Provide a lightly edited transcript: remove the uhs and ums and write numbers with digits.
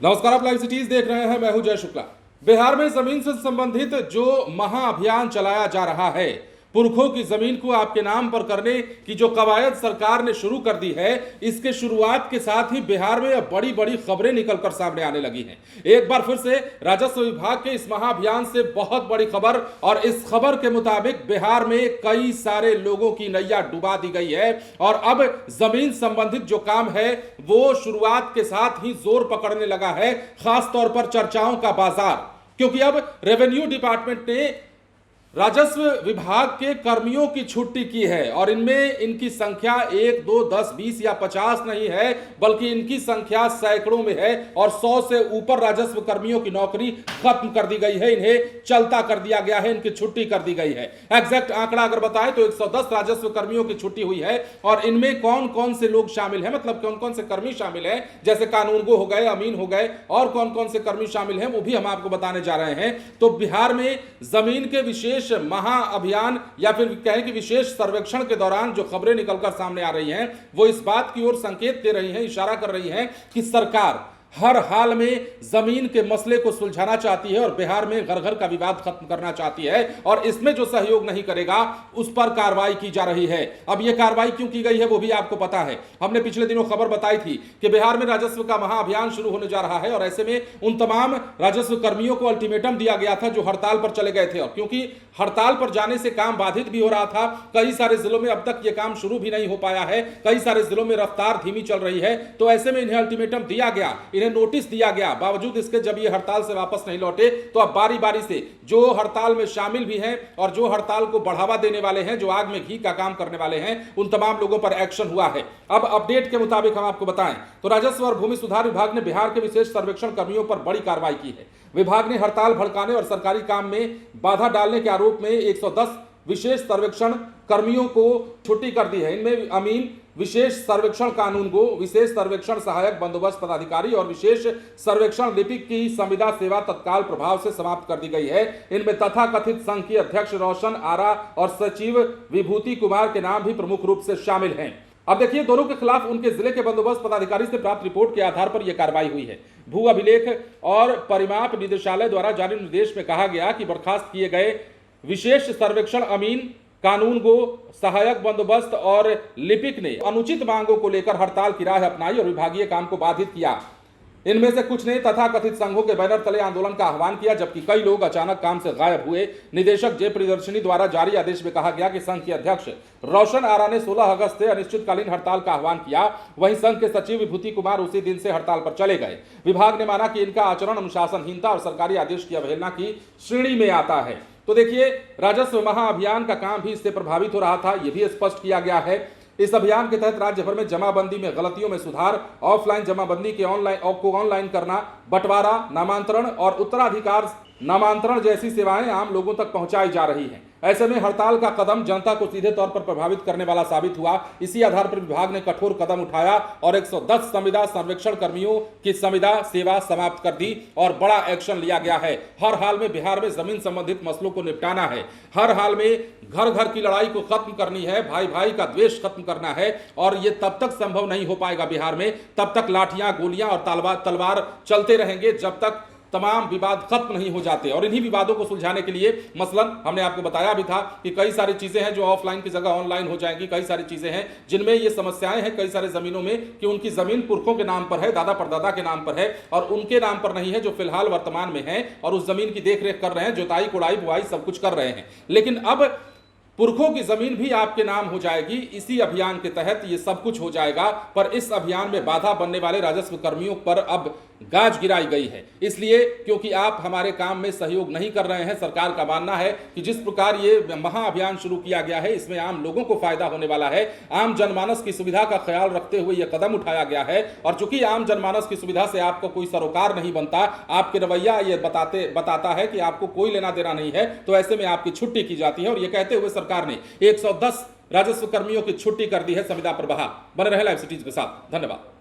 नमस्कार, आप live cities देख रहे हैं। मैं हूं जय शुक्ला। बिहार में जमीन से संबंधित जो महाअभियान चलाया जा रहा है, पुरखों की जमीन को आपके नाम पर करने की जो कवायद सरकार ने शुरू कर दी है, इसके शुरुआत के साथ ही बिहार में अब बड़ी बड़ी खबरें निकलकर सामने आने लगी हैं। एक बार फिर से राजस्व विभाग के इस महाअभियान से बहुत बड़ी खबर, और इस खबर के मुताबिक बिहार में कई सारे लोगों की नैया डुबा दी गई है और अब जमीन संबंधित जो काम है वो शुरुआत के साथ ही जोर पकड़ने लगा है, खासतौर पर चर्चाओं का बाजार। क्योंकि अब रेवेन्यू डिपार्टमेंट ने राजस्व विभाग के कर्मियों की छुट्टी की है, और इनमें इनकी संख्या 1, 2, 10, 20 या 50 नहीं है, बल्कि इनकी संख्या सैकड़ों में है और 100 से ऊपर राजस्व कर्मियों की नौकरी खत्म कर दी गई है, इन्हें चलता कर दिया गया है, इनकी छुट्टी कर दी गई है। एग्जैक्ट आंकड़ा अगर बताएं तो 110 राजस्व कर्मियों की छुट्टी हुई है। और इनमें कौन कौन से लोग शामिल हैं, मतलब कौन कौन से कर्मी शामिल हैं, जैसे कानूनगो हो गए, अमीन हो गए, और कौन कौन से कर्मी शामिल हैं वो भी हम आपको बताने जा रहे हैं। तो बिहार में जमीन के विशेष महाअभियान या फिर कहें कि विशेष सर्वेक्षण के दौरान जो खबरें निकलकर सामने आ रही हैं वो इस बात की ओर संकेत दे रही हैं, इशारा कर रही हैं कि सरकार हर हाल में जमीन के मसले को सुलझाना चाहती है और बिहार में घर घर का विवाद खत्म करना चाहती है, और इसमें जो सहयोग नहीं करेगा उस पर कार्रवाई की जा रही है। अब यह कार्रवाई क्यों की गई है वो भी आपको पता है। हमने पिछले दिनों खबर बताई थी कि बिहार में राजस्व का महाअभियान शुरू होने जा रहा है, और ऐसे में उन तमाम राजस्व कर्मियों को अल्टीमेटम दिया गया था जो हड़ताल पर चले गए थे। और क्योंकि हड़ताल पर जाने से काम बाधित भी हो रहा था, कई सारे जिलों में अब तक यह काम शुरू भी नहीं हो पाया है, कई सारे जिलों में रफ्तार धीमी चल रही है, तो ऐसे में इन्हें अल्टीमेटम दिया गया, नोटिस दिया गया। बावजूद इसके जब ये हड़ताल से वापस नहीं लौटे तो अब बारी बारी से जो हड़ताल में शामिल भी हैं और जो हड़ताल को बढ़ावा देने वाले हैं, जो आग में घी का काम करने वाले हैं, उन तमाम लोगों पर एक्शन हुआ है। अब अपडेट के मुताबिक हम आपको बताएं तो राजस्व और भूमि सुधार विभाग ने बिहार के विशेष सर्वेक्षण कर्मियों पर बड़ी कार्रवाई की है। विभाग ने हड़ताल भड़काने और सरकारी काम में बाधा डालने के आरोप में 110 विशेष सर्वेक्षण कर्मियों को छुट्टी कर दी है। इनमें अमीन, विशेष सर्वेक्षण कानूनगो, विशेष सर्वेक्षण सहायक बंदोबस्त पदाधिकारी और विशेष सर्वेक्षण लिपिक की संविदा सेवा तत्काल प्रभाव से समाप्त कर दी गई है। इनमें तथाकथित संघ के अध्यक्ष रोशन आरा और सचिव विभूति कुमार के नाम भी प्रमुख रूप से शामिल हैं। अब देखिए, दोनों के खिलाफ उनके जिले के बंदोबस्त पदाधिकारी से प्राप्त रिपोर्ट के आधार पर यह कार्रवाई हुई है। भू अभिलेख और परिमाप निदेशालय द्वारा जारी निर्देश में कहा गया कि बर्खास्त किए गए विशेष सर्वेक्षण अमीन, कानूनगो, सहायक बंदोबस्त और लिपिक ने अनुचित मांगों को लेकर हड़ताल की राह अपनाई और विभागीय काम को बाधित किया। इनमें से कुछ ने तथाकथित संघों के बैनर तले आंदोलन का आह्वान किया, जबकि कई लोग अचानक काम से गायब हुए। निदेशक जय प्रियदर्शनी द्वारा जारी आदेश में कहा गया कि संघ के अध्यक्ष रोशन आरा ने 16 अगस्त से अनिश्चितकालीन हड़ताल का आह्वान किया। वहीं संघ के सचिव विभूति कुमार उसी दिन से हड़ताल पर चले गए। विभाग ने माना कि इनका आचरण अनुशासनहीनता और सरकारी आदेश की अवहेलना की श्रेणी में आता है। तो देखिए, राजस्व महाअभियान का काम भी इससे प्रभावित हो रहा था, यह भी स्पष्ट किया गया है। इस अभियान के तहत राज्य भर में जमाबंदी में गलतियों में सुधार, ऑफलाइन जमाबंदी के ऑनलाइन करना, बंटवारा, नामांतरण और उत्तराधिकार नामांतरण जैसी सेवाएं आम लोगों तक पहुंचाई जा रही हैं। ऐसे में हड़ताल का कदम जनता को सीधे तौर पर प्रभावित करने वाला साबित हुआ। इसी आधार पर विभाग ने कठोर कदम उठाया और 110 संविदा सर्वेक्षण कर्मियों की संविदा सेवा समाप्त कर दी और बड़ा एक्शन लिया गया है। हर हाल में बिहार में जमीन संबंधित मसलों को निपटाना है, हर हाल में घर घर की लड़ाई को खत्म करनी है, भाई भाई का द्वेष खत्म करना है। और ये तब तक संभव नहीं हो पाएगा बिहार में, तब तक लाठियां, गोलियां और तलवार चलते रहेंगे जब तक तमाम विवाद खत्म नहीं हो जाते। और इन्हीं विवादों को सुलझाने के लिए मसलन हमने आपको बताया भी था कि कई सारी चीजें हैं जो ऑफलाइन की जगह ऑनलाइन हो जाएंगी। कई सारी चीजें हैं जिनमें ये समस्याएं हैं कई सारे जमीनों में कि उनकी जमीन पुरखों के नाम पर है, दादा परदादा के नाम पर है और उनके नाम पर नहीं है, जो फिलहाल वर्तमान में है और उस जमीन की देखरेख कर रहे हैं, जुताई, कुड़ाई, बुआई सब कुछ कर रहे हैं। लेकिन अब पुरखों की जमीन भी आपके नाम हो जाएगी। इसी अभियान के तहत ये सब कुछ हो जाएगा। पर इस अभियान में बाधा बनने वाले राजस्व कर्मियों पर अब गाज गिराई गई है, इसलिए क्योंकि आप हमारे काम में सहयोग नहीं कर रहे हैं। सरकार का मानना है कि जिस प्रकार ये महाअभियान शुरू किया गया है, इसमें आम लोगों को फायदा होने वाला है। आम जनमानस की सुविधा का ख्याल रखते हुए यह कदम उठाया गया है। और चूंकि आम जनमानस की सुविधा से आपको कोई सरोकार नहीं बनता, आपके रवैया ये बताता है कि आपको कोई लेना देना नहीं है, तो ऐसे में आपकी छुट्टी की जाती है। और यह कहते हुए सरकार ने 110 राजस्व कर्मियों की छुट्टी कर दी है संविदा पर बहाल। बने रहे लाइव सिटीज के साथ। धन्यवाद।